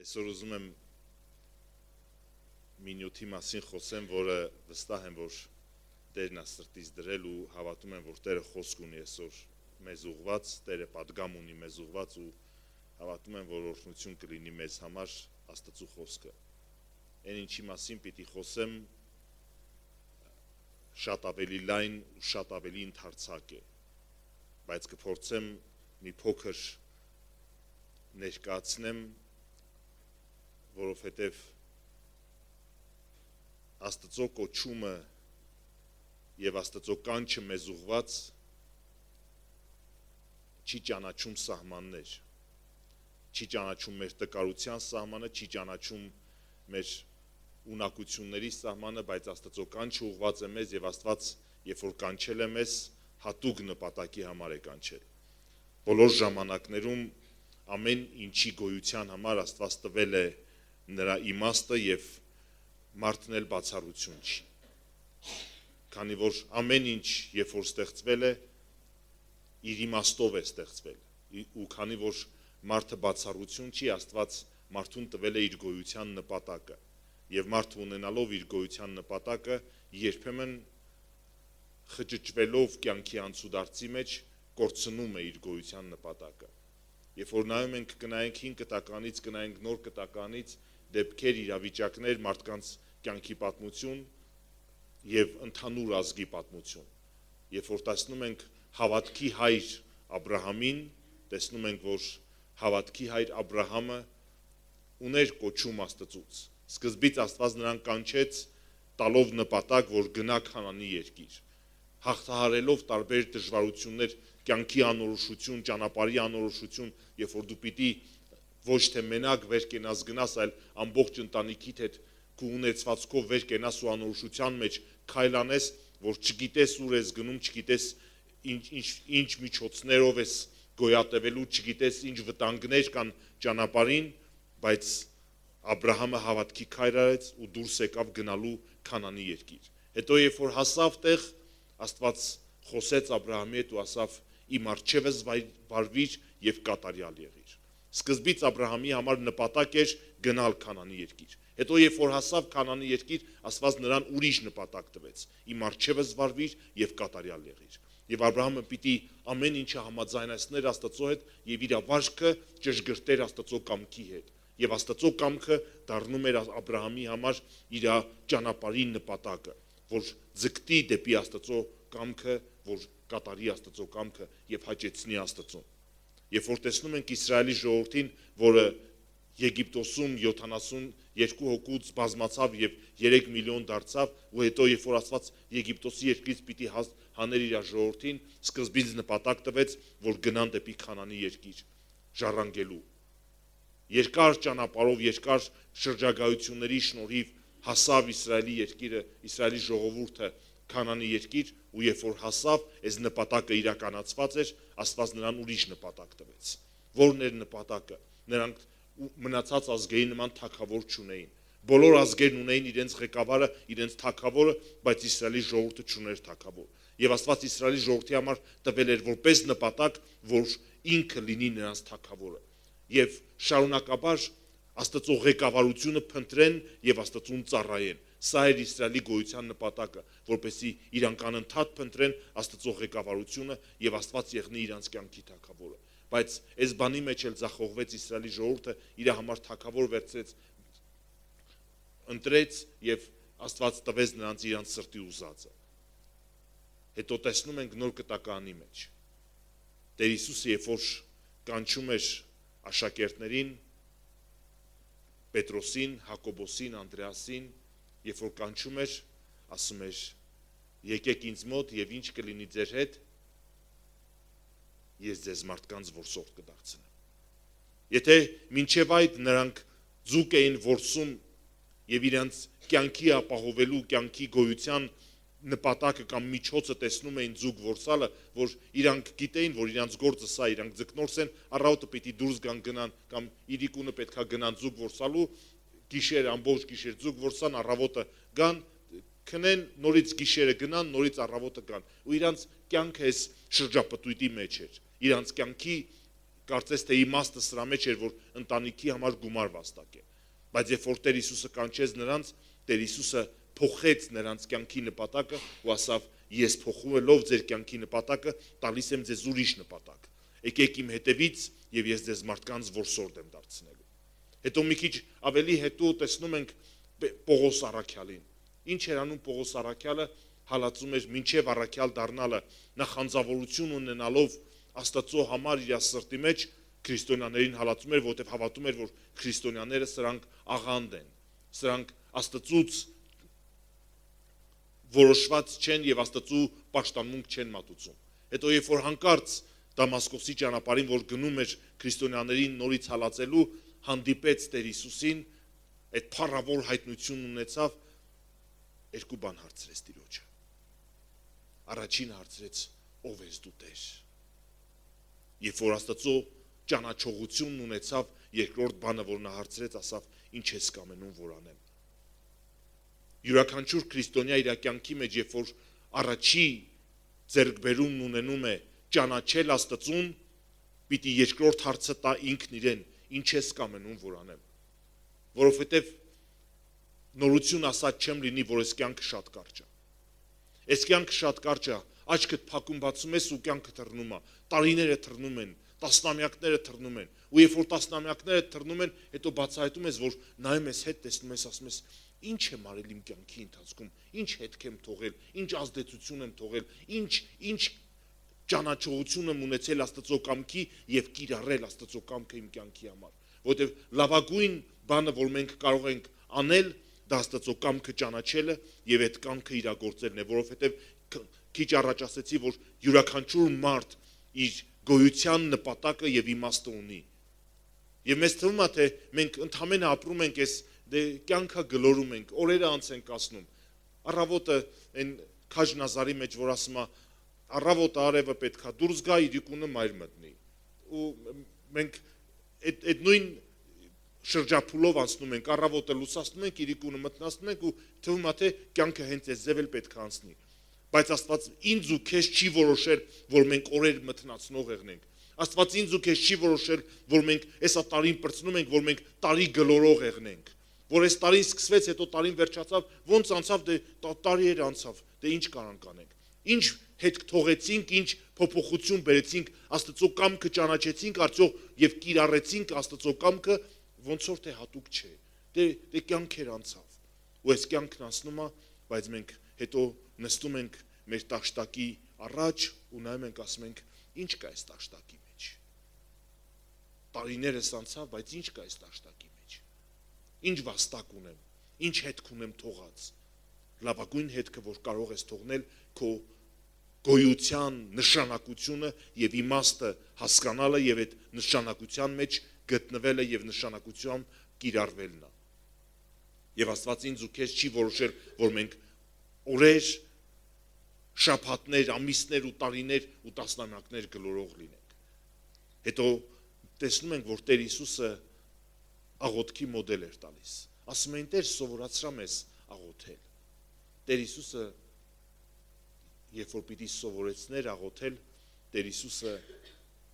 Այսօր ուզում եմ մի նյութի մասին խոսեմ, որը վստահ եմ, որ Տերն է սրտից դրել ու հավատում եմ, որ Տերը խոսք ունի այսօր մեզ ուղված, Տերը պատգամ ունի մեզ ուղված ու հավատում եմ, որ օրհնություն կլինի մեզ համար Աստծո խոսքը։ Այն ինչի մասին պիտի խոսեմ շատ ավելի լայն ու շատ ավելի ընդարձակ է, բայց կփորձեմ մի փոքր ներկայացնեմ, որովհետև Աստծո կոչումը եւ Աստծո կանչը մեզ ուղված չի ճանաչում սահմաններ, չի ճանաչում մեր տկարության սահմանը, չի ճանաչում մեր ունակությունների սահմանը, բայց Աստծո կանչը ուղված է մեզ եւ Աստված, երբ որ կանչել է մեզ, հատուկ նպատակի համար է կանչել։ Բոլոր ժամանակներում ամեն ինչի գոյության համար Աստված տվել է նրա իմաստը եւ մարդն էլ բացառություն չի։ Քանի որ ամեն ինչ, երբ որ ստեղծվել է, իր իմաստով է ստեղծվել։ Ու քանի որ մարդը բացառություն չի, Աստված մարդուն տվել է իր գոյության նպատակը։ Եվ մարդը ունենալով իր գոյության նպատակը, երբեմն խճճվելով կյանքի անցուդարձի մեջ, կորցնում է իր գոյության նպատակը։ Երբ որ նայում ենք, կնայենք 5 կտականից, կնայենք նոր կտականից, դեպքեր, իրավիճակներ, մարդկանց կյանքի պատմություն եւ ընդհանուր ազգի պատմություն։ Երբ որ տեսնում ենք հավատքի հայր Աբրահամին, տեսնում ենք, որ հավատքի հայր Աբրահամը ուներ կոչում Աստծուց։ Սկզբից Աստված նրան կանչեց տալով նպատակ, որ գնա Քանանի երկիր, հաղթահարելով տարբեր դժվարություններ, կյանքի անորոշություն, ճանապարհի անորոշություն, երբ որ դու պիտի ոչ թե մենակ վեր կենաս գնաս, այլ ամբողջ ընտանիքիդ հետ քո ունեցվածքով վեր կենաս ու անորոշության մեջ քայլանես, որ չգիտես ուր ես գնում, չգիտես ինչ միջոցներով ես գոյատևելու, չգիտես ինչ վտանգներ կան ճանապարհին, բայց Աբրահամը հավատքի քայլ արեց ու դուրս եկավ գնալու Քանանի երկիր։ Հետո երբ որ հասավ տեղ, Աստված խոսեց Աբրահամի հետ ու ասավ. «Իմ առջևս վարվիր եւ կատարյալ եղիր»։ Սկզբից Աբրահամի համար նպատակ էր գնալ Քանանի երկիր։ Հետո երբ որ հասավ Քանանի երկիր, Աստված նրան ուրիշ նպատակ տվեց. «Իմ առջևս վարվիր եւ կատարյալ եղիր»։ Եվ Աբրահամը պիտի ամեն ինչը համաձայնեցներ Աստծո հետ եւ իր վարքը ճշգրտեր Աստծո կամքի հետ։ Եվ Աստծո կամքը դառնում էր Աբրահամի համար իր ճանապարհի նպատակը, որ ձգտի դեպի Աստծո կամքը, որ կատարի Աստծո կամքը եւ հաճեցնի Աստծուն։ Երբ որ տեսնում ենք Իսրայելի ժողովրդին, որը Եգիպտոսում 72 հոգուց բազմացավ եւ 3 միլիոն դարձավ, ու հետո երբ որ Աստված Եգիպտոսի երկրից պիտի հաներ իր ժողովրդին, սկզբից նպատակ տվեց, որ գնան դեպի Քանանի երկիր ժառանգելու։ Երկար ճանապարհով, երկար շրջագայությունների շնորհիվ հասավ Իսրայելի երկիրը, Իսրայելի ժողովուրդը Քանանի երկիր, ու երբ որ հասավ, այս նպատակը իրականացված էր, Աստված նրան ուրիշ նպատակ տվեց։ Որն էր նպատակը։ Նրանք մնացած ազգերի նման թագավոր չունեին։ Բոլոր ազգերն ունեին իրենց ղեկավարը, իրենց թագավորը, բայց Իսրայելի ժողովուրդը չուներ թագավոր։ Եվ Աստված Իսրայելի ժողովրդի համար տվել էր որպես նպատակ, որ ինքը լինի նրանց թագավորը։ Եվ շարունակաբար Աստծո ղեկավարությունը փնտրեն եւ Աստծուն ծառայեն։ Սա էր Իսրայելի գոյության նպատակը, որպեսզի իրանք անընդհատ փնտրեն Աստծո ղեկավարությունը եւ Աստված եղնի իրանց կյանքի թագավորը։ Բայց այս բանի մեջ էլ ձախողվեց Իսրայելի ժողովուրդը, իր համար թագավոր վերցրեց, ընտրեց եւ Աստված տվեց նրանց իրանց սրտի ուզածը։ Հետո տեսնում ենք նոր կտականի մեջ Տեր Հիսուսը, երբ որ կանչում էր աշակերտներին, Պետրոսին, Հակոբոսին, Անդրեասին, երբ որ կանչում էր, ասում էր. «Եկեք ինձ մոտ եւ ինչ կլինի ձեր հետ, ես ձեզ մարդկանց որսորդ կդարձնեմ»։ Եթե մինչև այդ նրանք ձուկ էին որսում եւ իրենց կյանքի ապահովելու, կյանքի գոյության նպատակը կամ միջոցը տեսնում էին ձուկ որսալը, որ իրանք գիտեին, որ իրանց գործը սա, իրանք ձկնորս են, առավոտը պիտի դուրս գնան կամ իրիկունը պետքա գնան ձուկ որսալու, գիշեր ամբողջ գիշեր ձուկ որսան, առավոտը գան, քնեն, նորից գիշերը գնան, նորից առավոտը գան։ Ու իրանց կյանքը այս շրջապտույտի մեջ էր։ Իրանց կյանքի կարծես թե իմաստը սրա մեջ էր, որ ընտանիքի համար գումար վաստակե։ Բայց երբ որ Տեր Հիսուսը կանչեց նրանց, Տեր Հիսուսը փոխեց նրանց կյանքի նպատակը ու ասավ. ես փոխվելով ձեր կյանքի նպատակը տալիս եմ ձեզ ուրիշ նպատակ։ Եկեք իմ հետևից եւ ես ձեզ մարդկանց որսորդ եմ դարձնելու։ Հետո մի քիչ ավելի հետո տեսնում ենք Պողոս առաքյալին։ Ինչ էր անում Պողոս առաքյալը, հալածում էր մինչև առաքյալ դառնալը, նա խանձավորություն ունենալով Աստծո համար իր սրտի մեջ քրիստոնյաներին հալածում էր, որովհետև հավատում էր, որ քրիստոնյաները սրանք աղանդ են, սրանք Աստծուց որոշված չեն եւ Աստծու պաշտամունք չեն մատուցում։ Հետո երբ որ հանկարծ Դամասկոսի ճանապարհին, որ գնում էր քրիստոնյաներին նորից հալածելու, հանդիպեց Տեր Հիսուսին, այդ փառավոր հայտնությունն ունեցավ, երկու բան հարցրեց Տիրոջը։ Առաջին հարցրեց. ով ես դու Տեր։ Երբ որ Աստծո ճանաչողությունն ունեցավ, երկրորդ բանը, որ նա հարցրեց, ասավ. ինչ ես կամենում որ անեմ։ Յուրաքանչյուր քրիստոնյա իր կյանքի մեջ, երբ որ առաջի ձեռքբերումն ունենում է ճանաչել Աստծուն, պիտի երկրորդ հարցը տա ինքն իրեն. ինչ ես կամենում որ անեմ։ Որովհետև նորություն ասած չեմ լինի, որ այս կյանքը շատ կարճ է։ Այս կյանքը շատ կարճ է, աչքդ փակում բացում ես ու կյանքը թռնում է, տարիները թռնում են, տասնամյակները թռնում են, ու երբ որ տասնամյակները թռնում են, հետո բացահայտում ես, որ նայում ես հետ, տեսնում ես, ասում ես. ինչ եմ արել իմ կյանքի ընթացքում, ինչ հետք եմ թողել, ինչ ազդեցություն եմ թողել, ինչ ճանաչողություն եմ ունեցել Աստծո կամքի եւ կիրառել Աստծո կամքը իմ կյանքի համար, որովհետեւ լավագույն բանը, որ մենք կարող ենք անել, դա Աստծո կամքը ճանաչելը եւ այդ կամքը իրագործելն է, որովհետեւ քիչ առաջ ասեցի, որ յուրաքանչյուր մարդ իր գոյության նպատակը եւ իմաստը ունի։ Եվ մեզ թվում է, թե մենք ընդհանրապես ապրում ենք այս կյանքը գլորում ենք, օրերը անց ենք ասնում։ Առավոտը այն քաջնազարի մեջ, որ ասում է, առավոտը արևը պետքա դուրս գա, իրիկունը մայր մտնի։ Ու մենք այդ նույն շրջափուլով անցնում ենք, առավոտը լուսացնում ենք, իրիկունը մտնացնում ենք ու թվում է, թե կյանքը հենց այս ձև էլ պետք է անցնի։ Բայց Աստված ինձ ու քեզ չի որոշել, որ մենք օրեր մթնացնող եղնենք։ Աստված ինձ ու քեզ չի որոշել, որ մենք այսա տարին պրծնում ենք, որ մենք տարի գլորող եղնենք։ Որ այս տարին սկսվեց, հետո տարին վերջացավ, ոնց անցավ, դե տարիեր անցավ, դե ինչ կարանք անենք։ Ինչ հետք թողեցինք, ինչ փոփոխություն բերեցինք, Աստծո կամքը ճանաչեցինք, արդյոք եւ կիրառեցինք Աստծո կամքը, ոնց որ թե հատուկ չէ։ Դե կյանքեր անցավ։ Ու այս կյանքն անցնում է, բայց մենք հետո նստում ենք մեր տաշտակի առաջ ու նայում ենք, ասում ենք. ինչ կա այս տաշտակի մեջ։ Տարիներս անցավ, բայց ինչ կա այս տաշտակի մեջ։ Ինչ վաստակ ունեմ, ինչ հետք ունեմ թողած։ Լավագույն հետքը, որ կարող ես թողնել, քո գոյության նշանակությունը եւ իմաստը հասկանալը եւ այդ նշանակության մեջ գտնվելը եւ նշանակությամբ կիրառվելն է։ Եվ Աստված ինձ ու քեզ չի որոշել, որ մենք օրեր, շաբաթներ, ամիսներ ու տարիներ ու տասնամյակներ գլորող լինենք։ Հետո տեսնում ենք, որ Տեր Հիսուսը աղոթքի մոդել էր տալիս։ Ասում են, Տեր, սովորացրա մեզ աղոթել։ Տեր Հիսուսը, երբ որ պիտի սովորեցներ աղոթել, Տեր Հիսուսը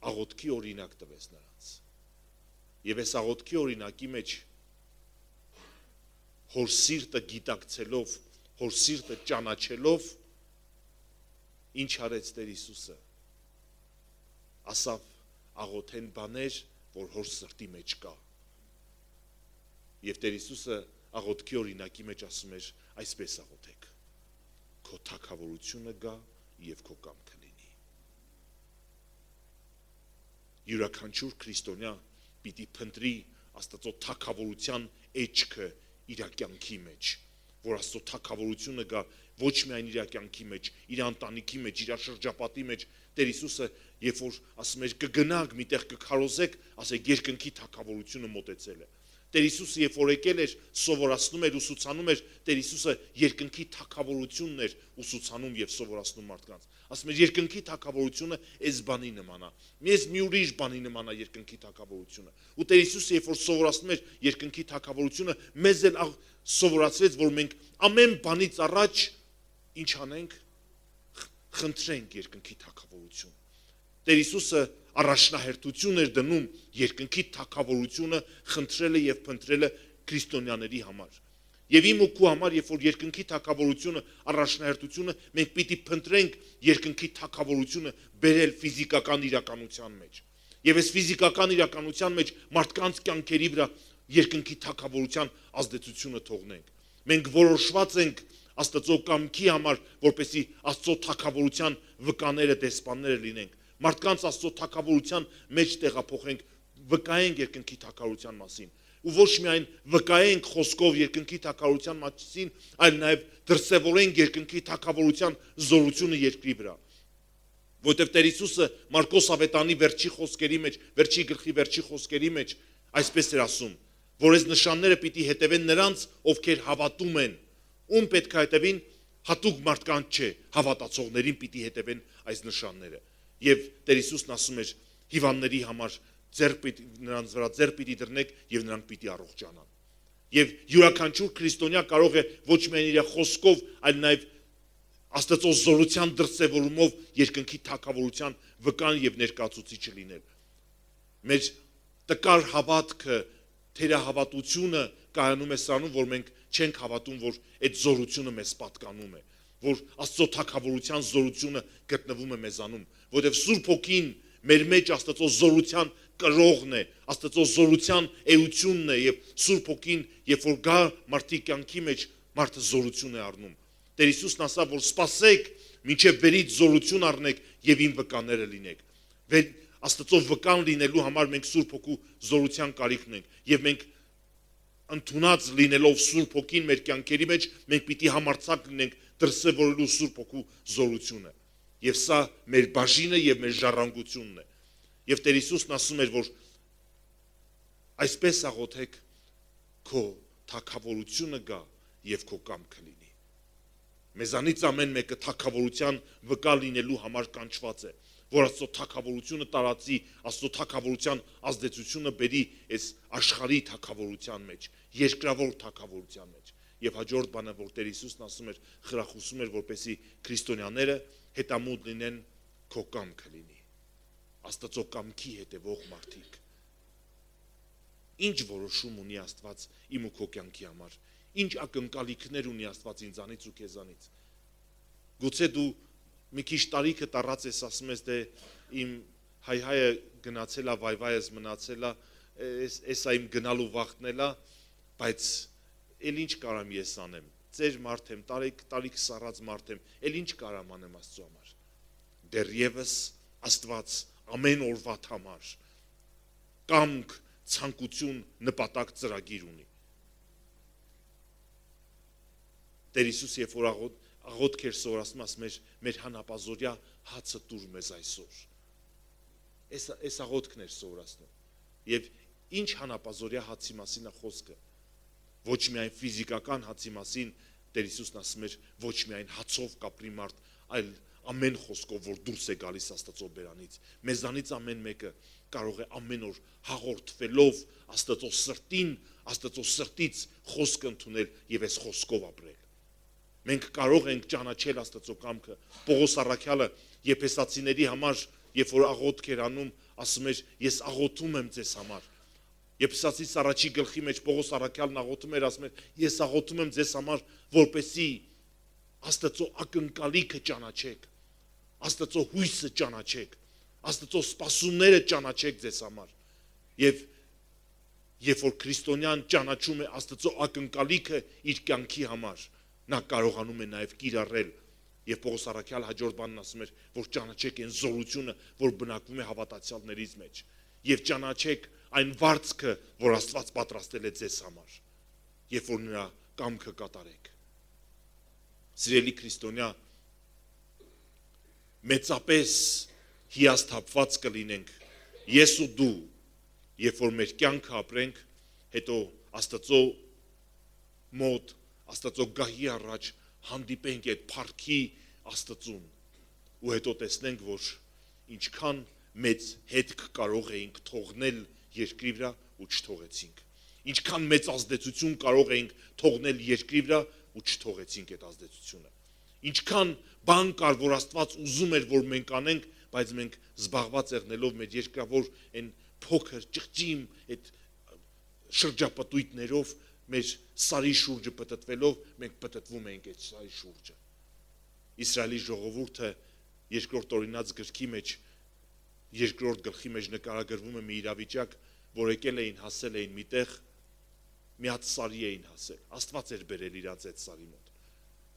աղոթքի օրինակ տվեց նրանց։ Եվ այս աղոթքի օրինակի մեջ հոր սիրտը գիտակցելով, հոր սիրտը ճանաչելով, ինչ արեց Տեր Հիսուսը։ Ասավ աղոթեն բաներ, որ հոր սրտի մեջ կա։ Եվ Տեր Հիսուսը աղոթքի օրինակի մեջ ասում էր, այսպես աղոթեք. քո թագավորությունը գա եւ քո կամքը լինի։ Յուրաքանչյուր քրիստոնյա պիտի փնտրի Աստծո թագավորության էջքը իր կյանքի մեջ, որ Աստծո թագավորությունը գա ոչ միայն իր կյանքի մեջ, իր ընտանիքի մեջ, իր շրջապատի մեջ։ Տեր Հիսուսը, երբ որ ասում էր կգնաք, միտեղ կքարոզեք, ասեք երկնքի թագավորությունը մոտեցել է։ Տեր Հիսուսը, երբ որ եկել էր, սովորացնում էր, ուսուցանում էր, Տեր Հիսուսը երկնքի թագավորությունն էր ուսուցանում եւ սովորացնում մարդկանց։ Ասում էր երկնքի թագավորությունը այս բանի նման է։ Մեզ մի ուրիշ բանի նման է երկնքի թագավորությունը։ Ու Տեր Հիսուսը, երբ որ սովորացնում էր երկնքի թագավորությունը, մեզ էլ սովորացրեց, որ մենք ամեն բանից առաջ ինչ անենք, խնդրենք երկնքի թագավորություն։ Տեր Հիսուսը առաջնահերթություն էր դնում երկնքի թագավորությունը խնդրելը եւ փնտրելը քրիստոնյաների համար։ Եվ իմ ու քո համար, երբ որ երկնքի թագավորությունը առաջնահերթությունը, մենք պիտի փնտրենք երկնքի թագավորությունը բերել ֆիզիկական իրականության մեջ։ Եվ այս ֆիզիկական իրականության մեջ մարդկանց կյանքերի վրա երկնքի թագավորության ազդեցությունը թողնենք։ Մենք որոշված ենք Աստծո կամքի համար, որպեսզի Աստծո թագավորության վկաները, դեսպանները լինենք։ Մարդկանց Աստծո թագավորության մեջ տեղափոխենք, վկայենք երկնքի թագավորության մասին։ Ու ոչ միայն վկայենք խոսքով երկնքի թագավորության մասին, այլ նաև դրսևորենք երկնքի թագավորության զորությունը երկրի վրա։ Որտեղ Տեր Հիսուսը Մարկոս ավետանի վերջի խոսքերի մեջ, վերջի գլխի վերջի խոսքերի մեջ այսպես էր ասում, որ այս նշանները պիտի հետևեն նրանց, ովքեր հավատում են։ Ում պետք է հետևին, հատուկ մարդկանց չէ, հավատացողներին պիտի հետևեն այս նշանները։ Եվ Տեր Հիսուսն ասում էր հիվանդների համար նրանց վրա ձեռ պիտի դրնեք եւ նրանք պիտի առողջանան։ Եվ յուրաքանչյուր քրիստոնյա կարող է ոչ միայն իր խոսքով, այլ նաեւ Աստծո զորության դրսևորումով երկնքի թագավորության վկան եւ ներկայացուցիչը լինել։ Մեր տկար հավատքը, թերահավատությունը կայանում է սրանում, որ մենք չենք հավատում, որ այդ զորությունը մեզ պատկանում է, որ Աստծո թագավորության զորությունը գտնվում է մեզանում, որովհետև Սուրբ Հոգին մեր մեջ Աստծո զորության կրողն է, Աստծո զորության էությունն է եւ Սուրբ Հոգին, երբ որ գա մարդի կյանքի մեջ, մարդը զորություն է առնում։ Տեր Հիսուսն ասավ, որ սպասեք, մինչև վերից զորություն առնեք եւ իմ վկաները լինեք։ Աստծո վկան լինելու համար մենք Սուրբ Հոգու զորության կարիք ունենք եւ մենք ընդունած լինելով Սուրբ Հոգին մեր կյանքերի մեջ, մենք պիտի համարձակ լինենք դրսևորելու Սուրբ Հոգու զորությունը։ Եվ սա մեր բաժինը եւ մեր ժառանգությունն է։ Եվ Տեր Հիսուսն ասում էր, որ այսպես աղոթեք, քո թագավորությունը գա եւ քո կամքը լինի։ Մեզանից ամեն մեկը թագավորության վկա լինելու համար կանչված է, որ Աստծո թագավորությունը տարածի, Աստծո թագավորության ազդեցությունը բերի այս աշխարհի թագավորության մեջ, երկրավոր թագավորության մեջ։ Եվ հաջորդ բանը, որ Տեր Հիսուսն ասում էր, խրախուսում էր, որպեսզի քրիստոնյաները հետամուտ լինեն, քո կամքը լինի։ Աստծո կամքի հետևող մարդիկ։ Ինչ որոշում ունի Աստված իմ ու քո կյանքի համար, ինչ ակնկալիքներ ունի Աստված ինձանից ու քեզանից։ Գուցե դու մի քիչ տարիքը տարած ես, ասում ես, դե իմ հայ-հայը գնացել է, վայ-վայս մնացել է, էսա իմ գնալու վախտն է, բայց էլ ինչ կարամ ես անեմ, ծեր մարդ եմ, տարիք սառած մարդ եմ, էլ ինչ կարամ անեմ Աստծո համար։ Դեռևս Աստված ամեն օրվա համար կամք, ցանկություն, նպատակ, ծրագիր ունի։ Տեր Հիսուս երբ որ աղոթք էր սովորացնում, ասում էր, մեր հանապազօրյա հացը տուր մեզ այսօր։ Այս աղոթքն էր սովորացնում։ Եվ ինչ հանապազօրյա հացի մասին է խոսքը։ Ոչ միայն ֆիզիկական հացի մասին Տեր Հիսուսն ասում էր, ոչ միայն հացով կապրի մարդ, այլ ամեն խոսքով, որ դուրս է գալիս Աստծո բերանից։ Մեզանից ամեն մեկը կարող է ամեն օր հաղորդվելով Աստծո սրտին, Աստծո սրտից խոսք ընդունել եւ այս խոսքով ապրել։ Մենք կարող ենք ճանաչել Աստծո կամքը։ Պողոս առաքյալը Եփեսացիների համար, երբ որ աղոթք էր անում, ասում էր, ես աղոթում եմ ձեզ համար։ Եփեսացիս առաջի գլխի մեջ Պողոս առաքյալն աղոթում էր, ասում էր, ես աղոթում եմ ձեզ համար, որպեսզի Աստծո ակնկալիքը ճանաչեք, Աստծո հույսը ճանաչեք, Աստծո սպասումները ճանաչեք ձեզ համար։ Եվ երբ որ քրիստոնյան ճանաչում է Աստծո ակնկալիքը իր կյանքի համար, նա կարողանում է նաև կիրառել։ Եվ Պողոս առաքյալ հաջորդ բանն ասում էր, որ ճանաչեք այն զորությունը, որ բնակվում է հավատացյալներից մեջ, եւ ճանաչեք այն վարձքը, որ Աստված պատրաստել է ձեզ համար, երբ որ նրա կամքը կատարեք։ Սիրելի քրիստոնյա, մեծապես հիասթափված կլինենք ես ու դու, երբ որ մեր կյանքը ապրենք, հետո Աստծո մոտ, Աստծո գահի առաջ հանդիպենք այդ փառքի Աստծուն ու հետո տեսնենք, որ ինչքան մեծ հետք կարող էինք թողնել երկրի վրա ու չթողեցինք, ինչքան մեծ ազդեցություն կարող էինք թողնել երկրի վրա ու չթողեցինք այդ ազդեցությունը, ինչքան բան կար, որ Աստված ուզում էր, որ մենք անենք, բայց մենք զբաղված եղնելով մեր երկրավոր այն փոքր ճղճիմ այդ շրջապտույտներով մեր սարի շուրջը պտտվելով մենք պտտվում ենք այդ սարի շուրջը։ Իսրայելի ժողովուրդը երկրորդ օրինաց գրքի մեջ երկրորդ գլխի մեջ նկարագրվում է մի իրավիճակ, որ եկել էին հասել էին միտեղ մի հատ սարի էին հասել։ Աստված էր բերել իրաց այդ սարի մոտ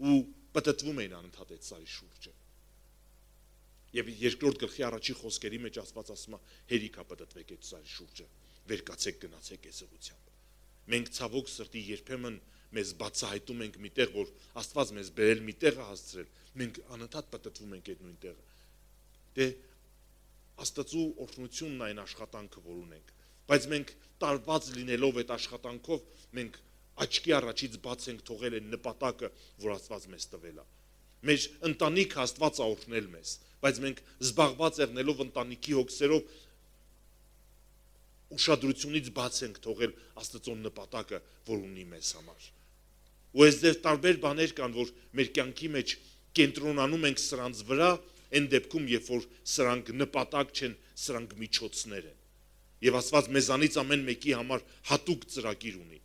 ու պտտվում էին անընդհատ այդ սարի շուրջը։ Եվ երկրորդ գլխի առաջի խոսքերի մեջ Աստված ասում է հերիքա պտտվեք այդ սարի շուրջը, վեր կացեք գնացեք այս ուղղությամբ։ Մենք ցավոք սրտի երբեմն մեզ բացահայտում ենք մի տեղ, որ Աստված մեզ բերել մի տեղ է հասցրել, մենք անընդհատ պտտվում ենք այդ նույն տեղը։ Դե Աստծու օրհնությունն այն աշխատանքը, որ ունենք, բայց մենք տարված լինելով այդ աշխատանքով մենք աչքի առաջից բաց ենք թողել այն նպատակը, որ Աստված մեզ տվել է։ Մեր ընտանիքը Աստված է օրհնել մեզ, բայց մենք զբաղված եղնելով ընտանիքի հոգսերով ուշադրությունից բաց ենք թողել Աստծո նպատակը, որ ունի մեզ համար։ Ու այստեղ տարբեր բաներ կան, որ մեր կյանքի մեջ կենտրոնանում ենք սրանց վրա, այն դեպքում, երբ որ սրանք նպատակ չեն, սրանք միջոցներ են։ Եվ Աստված մեզանից ամեն մեկի համար հատուկ ծրագիր ունի։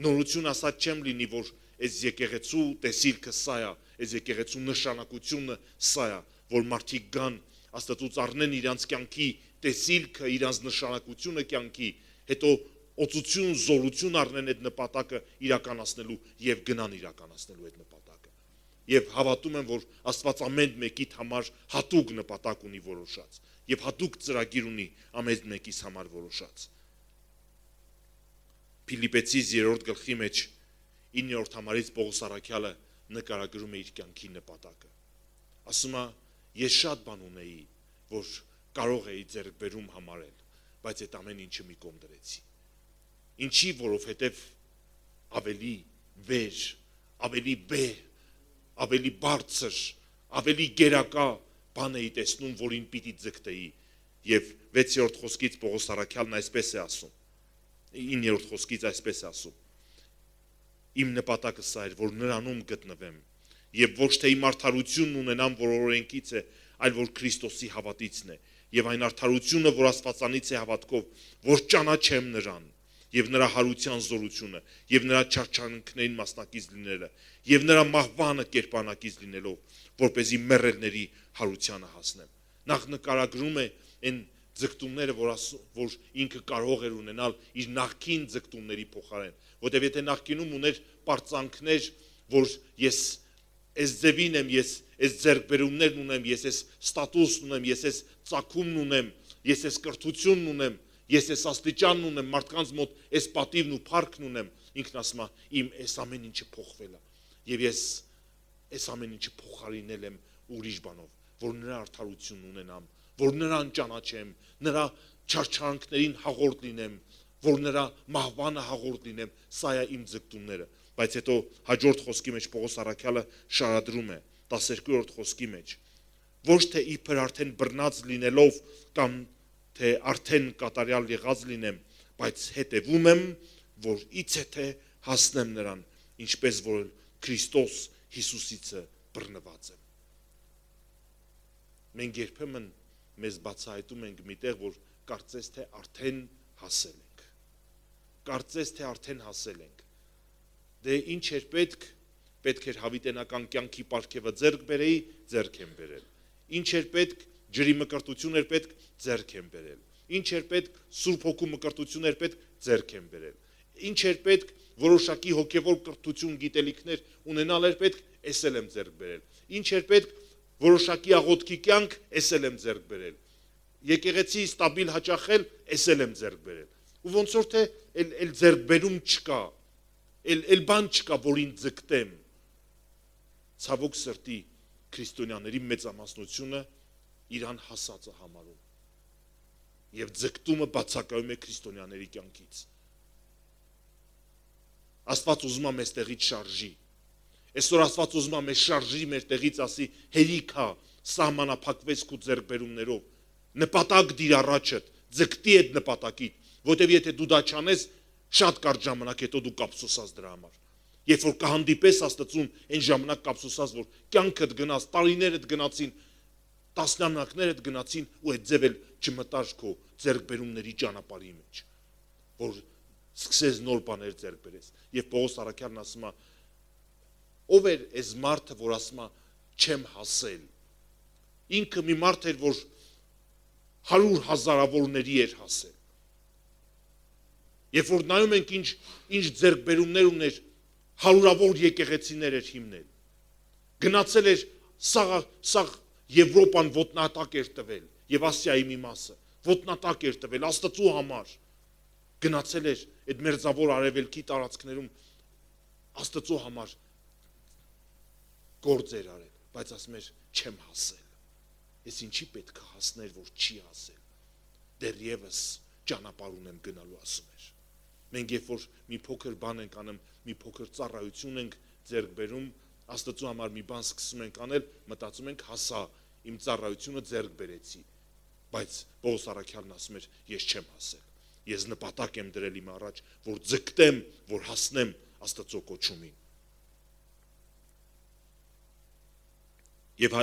Նորություն ասած չեմ լինի, որ այս եկեղեցու տեսիլքը սա է, այս եկեղեցու նշանակությունը սա է, որ մարդիկ գան Աստծուց առնեն իրանց կյանքի տեսիլքը, իրանց նշանակությունը կյանքի, հետո օծություն, զորություն առնեն այդ նպատակը իրականացնելու եւ գնան իրականացնելու այդ նպատակը։ Եվ հավատում եմ, որ Աստված ամեն մեկիդ համար հատուկ նպատակ ունի որոշած եւ հատուկ ծրագիր ունի ամեն մեկիս համար որոշած։ Փիլիպեցիս 3-րդ գլխի մեջ 9-րդ համարից Պողոս առաքյալը նկարագրում է իր կյանքի նպատակը։ Ասում է. ես շատ բան ունեի, որ կարող էի ձեռքբերում համարել, բայց այդ ամեն ինչը մի կողմ դրեցի։ Ինչի, որովհետև ավելի վեր, ավելի ավելի բարձր, ավելի գերակա բան էի տեսնում, որին պիտի ձգտեի։ Եվ 6-րդ խոսքից Պողոս առաքյալն այսպես է ասում, 9-րդ խոսքից այսպես է ասում. իմ նպատակը սա էր, որ նրանում գտնվեմ եւ ոչ թե իմ արդարությունն ունենամ, որ օրենքից է, այլ որ Քրիստոսի հավատիցն է, եւ այն արդարությունը, որ Աստվածանից է հավատքով, որ ճանաչեմ նրան եւ նրա հարության զորությունը եւ նրա չարչարանքներին մասնակից լինելը եւ նրա մահվանը կերպանակից լինելով, որպեսզի մեռելների հարությանը հասնեմ։ Նախ նկարագրում է այն ձգտումները, որ ինքը կարող էր ունենալ իր նախկին ձգտումների փոխարեն, որտեղ եթե նախկինում ուներ պարծանքներ, որ ես այս ձևին եմ, ես այս ձեռքբերումներն ունեմ, ես այս ստատուսն ունեմ, ես այս ծագումն ունեմ, ես այս կրթությունն ունեմ, ես այս աստիճանն ունեմ, մարդկանց մոտ այս պատիվն ու փառքն ունեմ, ինքն ասում է, իմ այս ամեն ինչը փոխվել է, եւ ես այս ամեն ինչը փոխարինել եմ ուրիշ բանով, որ նրա արդարությունն ունենամ, որ նրան ճանաչեմ, նրա չարչարանքներին հաղորդ լինեմ, որ նրա մահվանը հաղորդ լինեմ, սա է իմ ձգտումները։ Բայց հետո հաջորդ խոսքի մեջ Պողոս առաքյալը շարադրում է 12-րդ խոսքի մեջ, ոչ թե իբր արդեն բռնած լինելով կամ թե արդեն կատարյալ եղած լինեմ, բայց հետևում եմ, որ իցե թե հասնեմ նրան, ինչպես որ Քրիստոս Հիսուսիցը բռնված եմ։ Մենք երբեմն մեզ բացահայտում ենք միտեղ, որ կարծես թե արդեն հասել ենք։ Կարծես թե արդեն հասել ենք։ Դե ինչ էր պետք էր հավիտենական կյանքի պարգևը ձեռք բերեի, ձեռք եմ բերել։ Ինչ էր պետք, ջրի մկրտություն էր պետք, ձեռք եմ բերել։ Ինչ էր պետք, Սուրբ Հոգու մկրտություն էր պետք, ձեռք եմ բերել։ Ինչ էր պետք, որոշակի հոգևոր կրթություն, գիտելիքներ ունենալ էր պետք, էսել եմ ձեռք բերել։ Ինչ էր պետք, որոշակի աղոթքի կյանք, էսել եմ ձեռք բերել։ Եկեղեցի ստաբիլ հաճախել, էսել եմ ձեռք բերել։ Ու ոնց որ թե էլ ձեռքբերում չկա, էլ բան չկա, որին ձգտեմ։ Ցավոք սրտի քրիստոնյաների մեծամասնությունը իրան հասածը համարում եւ ձգտումը բացակայում է քրիստոնյաների կյանքից։ Աստված ուզում է մեզ տեղից շարժի։ Այսօր Աստված ուզում է մեզ շարժի մեր տեղից, ասի հերիքա սահմանափակվես քո ձեռքբերումներով, նպատակ դիր առաջդ, ձգտի այդ նպատակիդ, որտեւ եթե դու դա չանես, շատ կարճ ժամանակ հետո դու կապսոսաս դրա համար։ Երբ որ կհանդիպես Աստծուն, այն ժամանակ կափսոսած, որ կյանքդ գնաց, տարիներդ գնացին, տասնամյակներդ գնացին ու այդ ձև էլ չմտար քո ձեռքբերումների ճանապարհի մեջ, որ սկսես նոր բաներ ձեռք բերես։ Եվ Պողոս Առաքյալն ասում է, ով էր այս մարդը, որ ասում է չեմ հասել։ Ինքը մի մարդ էր, որ 100 հազարավորների էր հասել։ Երբ որ նայում ենք ինչ ձեռքբերումներ ուներ, հարյուրավոր եկեղեցիներ էր հիմնել։ Գնացել էր սաղ Եվրոպան ոտնատակ էր տվել, եւ Ասիայի մի մասը ոտնատակ էր տվել Աստծու համար։ Գնացել էր այդ մերձավոր արևելքի տարածքներում Աստծու համար գործ էր արել, բայց ասում էր չեմ հասել։ Ես ինչի պետք է հասներ, որ չի հասել։ Դեռևս ճանապարհ ունեմ գնալու, ասում էր։ Մենք երբ որ մի փոքր բան ենք անում, մի փոքր ծառայություն ենք ձեռք բերում, Աստծու համար մի բան սկսում ենք անել, մտածում ենք հասա, իմ ծառայությունը ձեռք բերեցի, բայց Պողոս Առաքյալն ասում էր ես չեմ հասել։ Ես նպատակ եմ դրել իմ առաջ, որ ձգտեմ, որ հասնեմ Աստծո կոչումին։ Եվ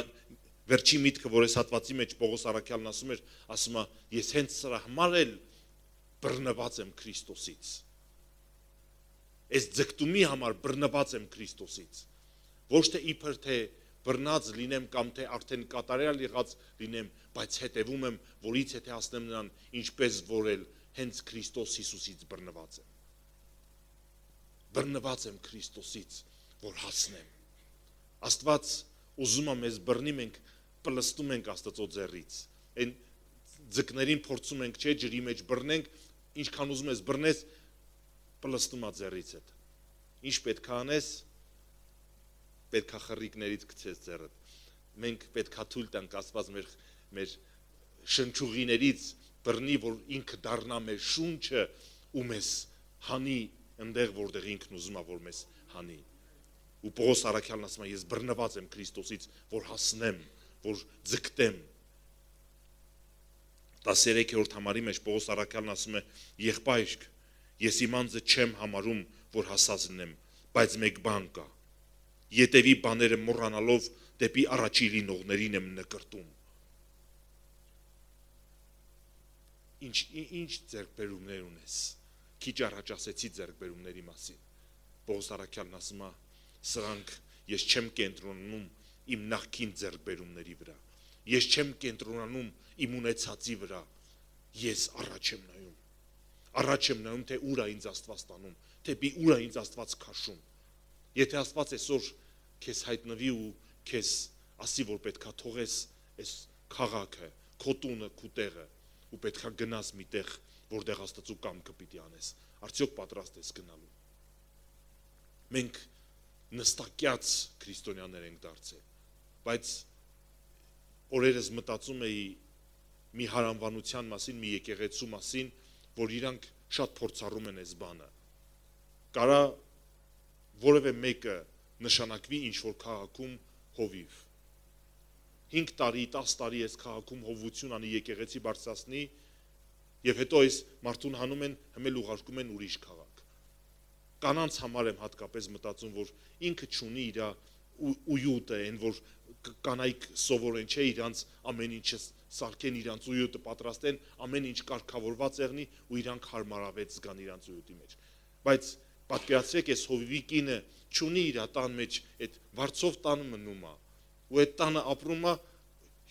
վերջի միտքը, որ այս հատվածի մեջ Պողոս Առաքյալն ասում է, ես հենց սրա համար էլ բռնված եմ Քրիստոսից։ Այս ձգտումի համար բռնված եմ Քրիստոսից։ Ոչ թե իբր թե բռնած լինեմ կամ թե արդեն կատարյալ եղած լինեմ, բայց հետևում եմ, որից եթե հասնեմ նրան, ինչպես որ էլ հենց Քրիստոս Հիսուսից բռնված եմ։ Բռնված եմ Քրիստոսից, որ հասնեմ։ Աստված ուզում է մեզ բռնի, մենք պլստում ենք Աստծո ձեռից։ Այն ձկներին փորձում ենք, չէ, ջրի մեջ բռնենք, ինչքան ուզում ես բռնես, պլստում է ձեռից հետ։ Ինչ պետք է անես, պետք է խռիկներից գցես ձեռդ։ Մենք պետք է թույլ տանք Աստված մեր շնչուղիներից բռնի, որ ինքը դառնա մեր շունչը ու մեզ հանի այնտեղ, որտեղ ինքն ուզում է, որ մեզ հանի։ Ու Պողոս Առաքյալն ասում է, ես բռնված եմ Քրիստոսից, որ հասնեմ, որ ձգտեմ։ 13-րդ համարի մեջ Պողոս Առաքյալն ասում է, եղբայրք, ես իմ անձը չեմ համարում, որ հասած լինեմ, բայց մեկ բան կա։ Ետևի բաները մոռանալով դեպի առաջի լինողներին եմ նկրտում։ Ինչ ձեռքբերումներ ունես։ Քիչ առաջ ասեցի ձեռքբերումների մասին։ Պողոս Առաքյալն ասում է, սրանք ես չեմ կենտրոնանում իմ նախքին ձեռքբերումների վրա։ Ես չեմ կենտրոնանում իմ ունեցածի վրա։ Ես առաջ եմ նայում։ Առաջ եմ նայում, թե ուր է ինձ Աստված տանում, թեպի ուր է ինձ Աստված քաշում։ Եթե Աստված այսօր քեզ հայտնվի ու քեզ ասի, որ պետքա թողես այս քաղաքը, քո տունը, քո տեղը, ու պետքա գնաս մի տեղ, որտեղ Աստծո կամքը պիտի անես, արդյոք պատրաստ ես գնալու։ Մենք նստակյաց քրիստոնյաներ ենք դարձել, բայց օրերս մտածում էի մի հարանվանության մասին, մի եկեղեցու մասին, որ իրանք շատ փորձառում են այս բանը։ Կարա որևէ մեկը նշանակվի ինչ-որ քաղաքում հովիվ։ 5 տարի, 10 տարի այս քաղաքում հովություն անի, եկեղեցի բարձրացնի, եւ հետո այս մարդուն հանում են, հմել ուղարկում են ուրիշ քաղաք։ Կանանց համար եմ հատկապես մտածում, որ ինքը չունի իր ույուտը, այն որ կանայք սովորեն, չէ, իրանց ամեն ինչը սարքեն, իրանց ույուտը պատրաստեն, ամեն ինչ կարգավորված եղնի ու իրանք հարմարավետ զգան իրանց ույուտի մեջ։ Բայց պատկերացրեք, այս հովիվի կինը չունի իր տան մեջ այդ վարձով տան մնում է, ու այդ տանը ապրում է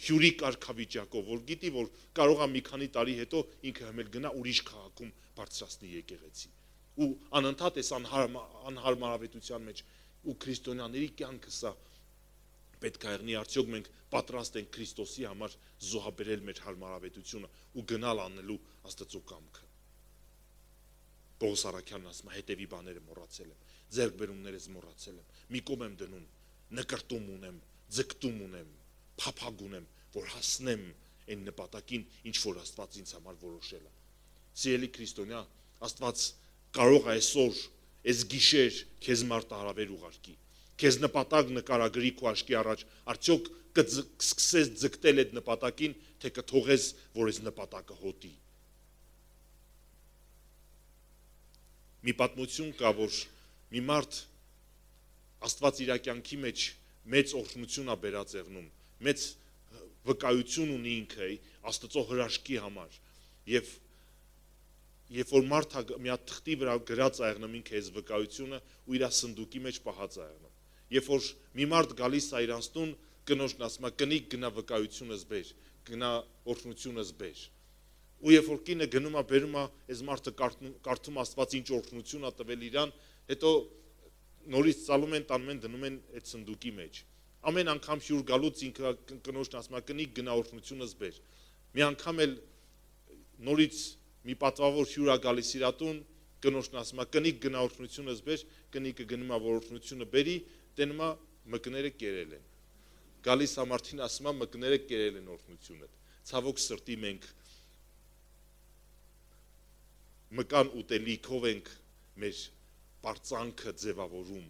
հյուրի կարգավիճակով, որ գիտի, որ կարող է մի քանի տարի հետո ինքը հմել գնա ուրիշ քաղաքում բարձրացնի եկեղեցի։ Ու անընդհատ այս անհարմարավետության մեջ ու քրիստոնյաների կյանքը սա պետք է եղնի, արդյոք մենք պատրաստ ենք Քրիստոսի համար զոհաբերել մեր հարմարավետությունը ու գնալ անելու Աստծո կամքը։ Պողոս Առաքյալն ասում է, հետևի բաները մոռացել եմ, ձեռքբերումներս մոռացել եմ, մի կողմ եմ դնում, նկրտում ունեմ, ձգտում ունեմ, փափագ ունեմ, որ հասնեմ այն նպատակին, ինչ որ Աստված ինձ համար որոշել է։ Սիրելի քրիստոնյա, Աստված կարող է այսօր այս գիշեր քեզ մարտահրավեր ուղարկի, քեզ նպատակ նկարագրի քո աչքի առաջ, արդյոք կսկսես ձգտել այդ նպատակին, թե կթողես, որ այս նպատակը հոտի։ Մի պատմություն կա, որ մի մարդ Աստված իր կյանքի մեջ մեծ օրհնություն է բերած եղնում, մեծ վկայություն ունի ինքը Աստծո հրաշքի համար, եւ երբ որ մարդը մի հատ թղթի վրա գրած է եղնում ինքը այս վկայությունը ու իր սնդուկի մեջ պահած է եղնում, երբ որ մի մարդ գալիս է իրանց տուն, կնոջն ասում է կնիկ գնա վկայությունս բեր, գնա օրհնությունս բեր, ու երբ որ կինը գնում է բերում է, այս մարդը կարդում Աստված ինչ օրհնություն է տվել իրան, հետո նորից ծալում են, տանում են, դնում են այդ սնդուկի մեջ, ամեն անգամ հյուր գալուց ինքը կնոջն ասում է կնիկ գնա օրհնությունս բեր, մի անգամ էլ նորից մի պատվավոր հյուր է գալիս իր տուն, կնոջն ասում է կնիկ գնա օրհնությունս բեր, կնիկը գնում է որ օրհնությունը բերի, տենում է մկները կերել են, գալիս համարդին ասում է մկները կերել են օրհնությունը, ցավոք սրտի մենք մկան ուտելիքով ենք մեր պարծանքը ձևավորում,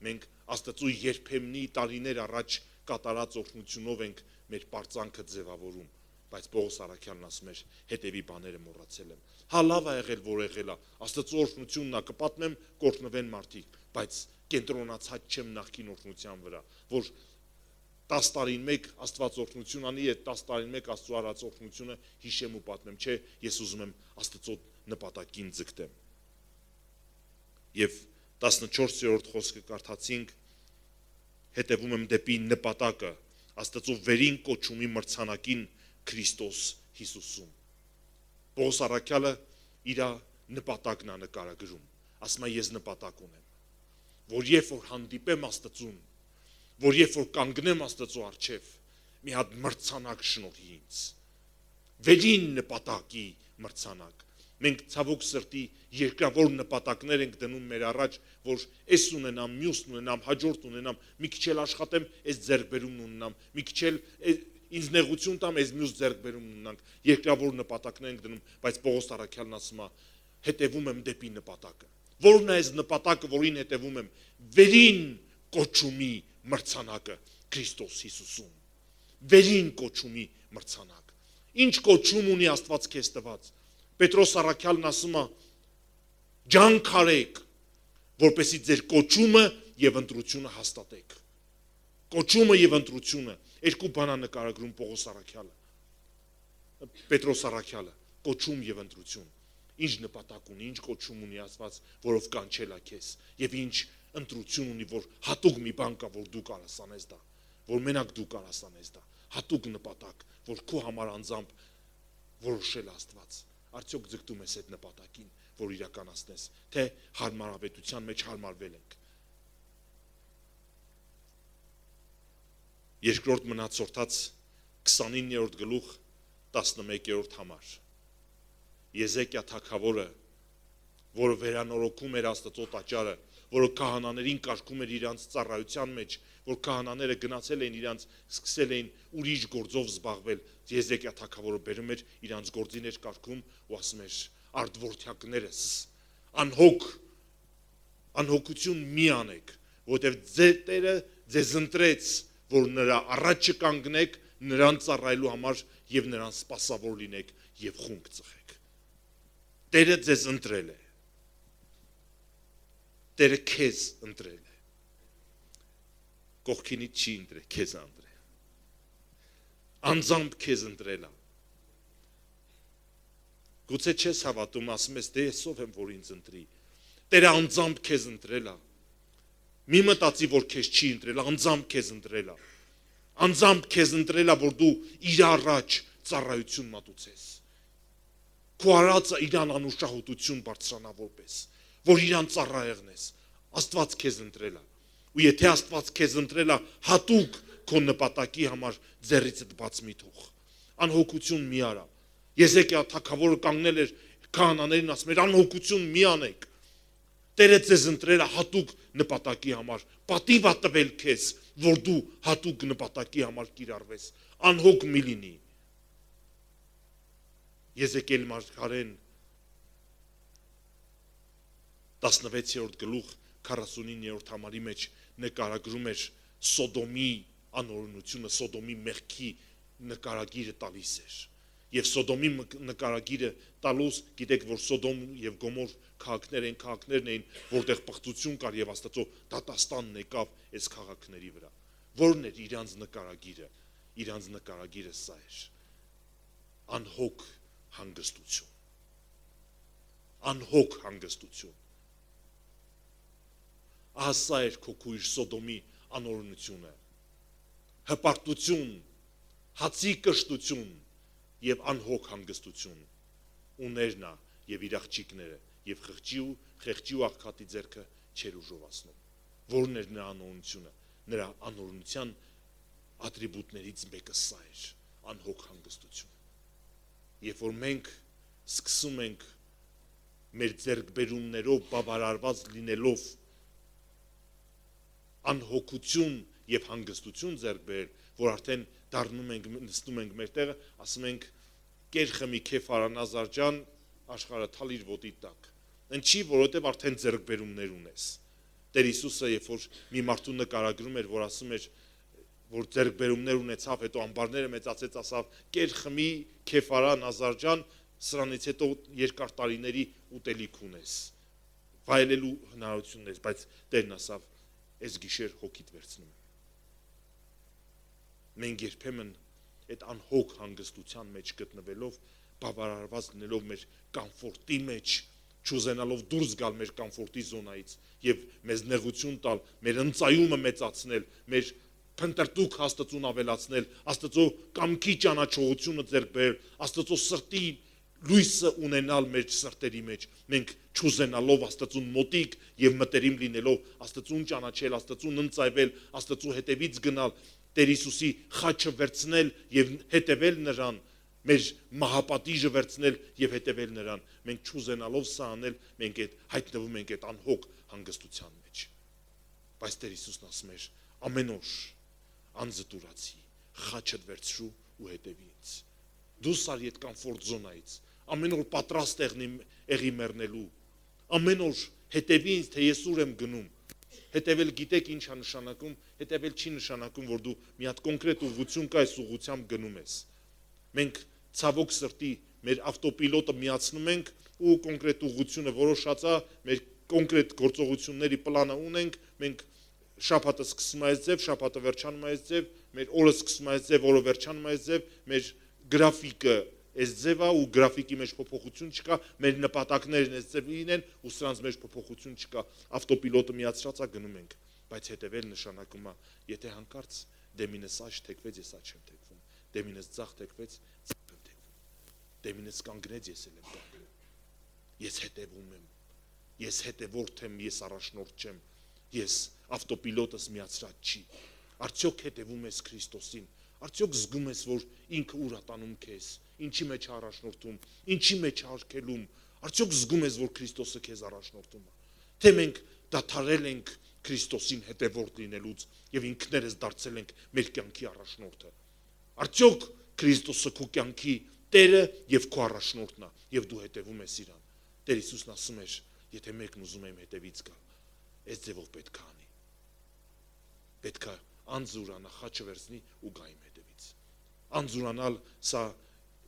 մենք Աստծո երբեմնի տարիներ առաջ կատարած օրհնությունով ենք մեր պարծանքը ձևավորում, բայց Պողոս Արաքյանն ասում էր հետևի բաները մոռացել եմ, հա լավ է եղել որ եղել է, Աստծո օրհնությունն է կպատմեմ կօրհնվեն մարդիկ, բայց կենտրոնացած չեմ նախկին օրհնության վրա, որ 10 տարին մեկ Աստված օրհնություն անի, այդ 10 տարին մեկ Աստծո արած օրհնությունը հիշեմ ու պատմեմ, չէ, ես ուզում եմ Աստծո նպատակին ձգտեմ։ Եվ 14-րդ խոսքը կարդացինք, հետևում եմ դեպի նպատակը, Աստծո վերին կոչումի մրցանակին Քրիստոս Հիսուսում։ Պողոս Առաքյալը իր նպատակն է նկարագրում, ասում է ես նպատակ ունեմ, որ երբ որ հանդիպեմ Աստծուն, որ երբ որ կանգնեմ Աստծո առջև, մի հատ մրցանակ շնորհի ինձ, վերին նպատակի մրցանակ։ Մենք ցավոք սրտի երկրավոր նպատակներ ենք դնում մեր առաջ, որ այս ունենամ, մյուսն ունենամ, հաջորդ ունենամ, մի քիչ էլ աշխատեմ, այս ձեռքբերումն ունենամ, մի քիչ էլ ինձ նեղություն տամ, այս մյուս ձեռքբերումն ունենանք, երկրավոր նպատակներ ենք դնում, բայց Պողոս Առաքյալն ասում է, հետևում եմ դեպի նպատակը։ Որն է այս նպատակը, որին հետևում եմ, վերին կոչումի մրցանակը Քրիստոս Հիսուսում, վերին կոչումի մրցանակ։ Ինչ կոչում ունի Աստված քեզ տված։ Պետրոս Առաքյալն ասում է, ջանք արեք, որպեսզի ձեր կոչումը եւ ընտրությունը հաստատեք։ Կոչումը եւ ընտրությունը, երկու բան է նկարագրում Պողոս Առաքյալը, Պետրոս Առաքյալը, կոչում եւ ընտրություն։ Ինչ նպատակ ունի, ինչ կոչում ունի Աստված, որով կանչել է քեզ, եւ ինչ ընտրություն ունի, որ հատուկ մի բան կա, որ դու կարաս անես դա, որ մենակ դու կարաս անես դա, հատուկ նպատակ, որ քո համար անձամբ որոշել Աստված։ Արդյոք ձգտում ես այդ նպատակին, որ իրականացնես, թե հարմարավետության մեջ հարմարվել ենք։ Երկրորդ մնացորդած 29-րդ գլուխ 11-րդ համար։ Եզեկիա թագավորը, որը վերանորոգում էր Աստծո տաճարը, որը քահանաներին կարգում էր իրանց ծառայության մեջ, որ քահանաները գնացել էին իրանց, սկսել էին ուրիշ գործով զբաղվել, Եզեկիա թագավորը բերում էր իրանց գործիներ կարգում ու ասում էր. «Արտորդյակներս, անհոգություն մի անեք, որովհետև ձեր Տերը ձեզ ընտրեց, որ նրա առաջ կանգնեք, նրան ծառայելու համար եւ նրան սպասավոր լինեք եւ խունկ ծխեք»։ Տերը ձեզ ընտրել է։ Տերը քեզ ընտրել է։ Կողքինից չի ընտրել, քեզ ընտրել։ Անձամբ քեզ ընտրել է։ Գուցե չես հավատում, ասում ես, դե ես ով եմ, որ ինձ ընտրի։ Տերը անձամբ քեզ ընտրել է։ Մի մտածի, որ քեզ չի ընտրել, անձամբ քեզ ընտրել է։ Անձամբ քեզ ընտրել է, որ դու իր առաջ ծառայություն մատուցես։ Քո արածը իրան անուշահոտություն բարձրանա որպես, որ իրան ծառայողն ես։ Աստված քեզ ընտրել է։ Ու եթե Աստված քեզ ընտրել է, հատուկ քո նպատակի համար ձեռիցդ բաց մի թող։ Անհոգություն մի արա։ Եզեկիա թագավորը կանգնել էր քահանաներին ասում էր անհոգություն մի անեք։ Տերը ձեզ ընտրել է հատուկ նպատակի համար։ Պատիվ է տվել քեզ, որ դու հատուկ նպատակի համար կիրառվես։ Անհոգ մի լինի։ Եզեկիել մարգարեն 16-րդ գլուխ 49-րդ համարի մեջ նկարագրում էր Սոդոմի անօրենությունը, Սոդոմի մեղքի նկարագիրը տալիս էր։ Եվ Սոդոմի նկարագիրը տալուց, գիտեք, որ Սոդոմ եւ Գոմոր քաղաքներն էին, որտեղ պղծություն կար եւ Աստծո դատաստանն եկավ այս քաղաքների վրա։ Որն էր իրանց նկարագիրը։ Իրանց նկարագիրը սա էր. անհոգ հանգստություն։ Անհոգ հանգստություն։ Ասա էր քո քույր Սոդոմի անօրենությունը։ Հպարտություն, հացի կշտություն եւ անհոգ հանգստություն ուներ նա եւ իր աղջիկները եւ խեղճի ու աղքատի ձեռքը չեր ուժովացնում։ Որն էր նրա անօրենությունը։ Նրա անօրենության ատրիբուտներից մեկը սա էր՝ անհոգ հանգստություն։ Երբ որ մենք սկսում ենք մեր ձեռքբերումներով բավարարված լինելով անհոգություն եւ հանգստություն ձեռք բերել, որ արդեն դառնում ենք, նստում ենք մեր տեղը, ասում ենք կեր խմի Քեֆարանազար ջան, աշխարհը թալիր ոտի տակ։ Ինչի, որովհետեւ արդեն ձեռքբերումներ ունես։ Տեր Հիսուսը, երբ որ մի մարդու նկարագրում էր, որ ասում էր, որ ձեռքբերումներ ունեցավ, հետո ամբարները մեծացեց, ասավ կեր խմի Քեֆարանազար ջան, սրանից հետո երկար տարիների ուտելիք ունես։ Վայելելու հնարավորություն ունես, բայց Տերն ասավ այս գիշեր հոգիդ վերցնում եմ։ Մենք երբեմն այդ անհոգ հանգստության մեջ գտնվելով, բավարարված լինելով մեր կոմֆորտի մեջ, չուզենալով դուրս գալ մեր կոմֆորտի զոնայից եւ մեզ նեղություն տալ, մեր ընծայումը մեծացնել, մեր փնտրտուք Աստծուն ավելացնել, Աստծո կամքի ճանաչողությունը ձեռք բերել, Աստծո սրտի լույսը ունենալ մեր սրտերի մեջ, մենք չուզենալով Աստծուն մոտիկ եւ մտերիմ լինելով, Աստծուն ճանաչել, Աստծուն ընծայվել, Աստծո հետևից գնալ, Տեր Հիսուսի խաչը վերցնել եւ հետևել նրան, մեր մահապատիժը վերցնել եւ հետևել նրան, մենք չուզենալով սա անել, մենք հայտնվում ենք այդ անհոգ հանգստության մեջ։ Բայց Տեր Հիսուսն ասում էր. ամեն օր անձը դուրացի, խաչդ վերցրու ու հետևի ինձ։ Դուրս արի այդ կոմֆորտ զոնայից, ամեն օր պատրաստ եղի մեռնելու, ամեն օր հետևի ինձ, թե ես ուր եմ գնում։ Հետևել գիտեք ինչ է նշանակում, հետևել չի նշանակում, որ դու մի հատ կոնկրետ ուղղություն կա, այս ուղղությամբ գնում ես։ Մենք ցավոք սրտի մեր ավտոպիլոտը միացնում ենք ու կոնկրետ ուղղությունը որոշածա, մեր կոնկրետ գործողությունների պլանը ունենք, մենք շաբաթը սկսում է այս ձև, շաբաթը վերջանում է այս ձև, մեր օրը սկսում է այս ձև, օրը վերջանում է այս ձև, մեր գրաֆիկը այս ձև է ու գրաֆիկի մեջ փոփոխություն չկա, մեր նպատակներն այս ձևին են ու սրանց մեջ փոփոխություն չկա, ավտոպիլոտը միացրած է գնում ենք, բայց հետևել նշանակում է, եթե հանկարծ դեմինս աջ թեքվեց, ես աջ չեմ թեքվում, դեմինս ձախ թեքվեց, ձախ եմ թեքվում, դեմինս կանգնեց, ես էլ եմ կանգնում, ես հետևում եմ, ես հետևորդ եմ, ես առաջնորդ չեմ, ես ավտոպիլոտս միացրած չի, արդյոք հետևում ես Քրիստոսին, արդյոք զգում ես, որ ինքը ուր է տանում քեզ, ինչի մեջ է առաջնորդում, ինչի մեջ է արգելում, արդյոք զգում ես, որ Քրիստոսը քեզ առաջնորդում է, թե մենք դադարել ենք Քրիստոսին հետևորդ լինելուց եւ ինքներս դարձել ենք մեր կյանքի առաջնորդը, արդյոք Քրիստոսը քո կյանքի Տերը եւ քո առաջնորդն է եւ դու հետևում ես իրան։ Տեր Հիսուսն ասում էր, եթե մեկն ուզում է իմ հետևից գալ, այս ձևով պետք է անի, պետք է անձուրանա, խաչը վերցնի ու գա իմ հետևից։ Անձուրանալ սա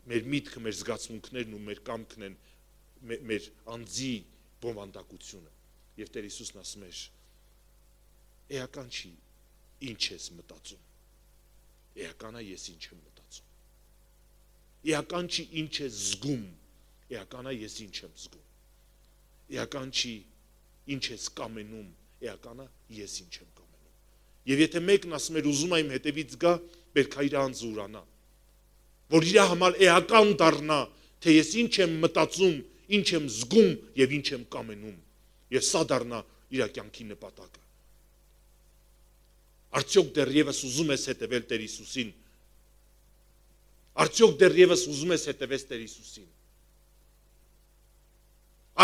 մեր միտքը, մեր զգացմունքներն ու մեր կամքն են, մեր անձի բովանդակությունը։ Եվ Տեր Հիսուսն ասում էր, էական չի, ինչ ես մտածում, էական է ես ինչ եմ մտածում, էական չի ինչ ես զգում, էական է ես ինչ եմ զգում, էական չի ինչ ես կամենում, էական է ես ինչ եմ կամենում։ Եվ եթե մեկն ասում էր ուզում է իմ հետևից գա, պետք է իր անձը ուրանա, որ իր համար էական դառնա, թե ես ինչ եմ մտածում, ինչ եմ զգում եւ ինչ եմ կամենում, եւ սա դառնա իր կյանքի նպատակը։ Արդյոք դեռևս ուզում ես հետևել Տեր Հիսուսին։ Արդյոք դեռևս ուզում ես հետևես Տեր Հիսուսին։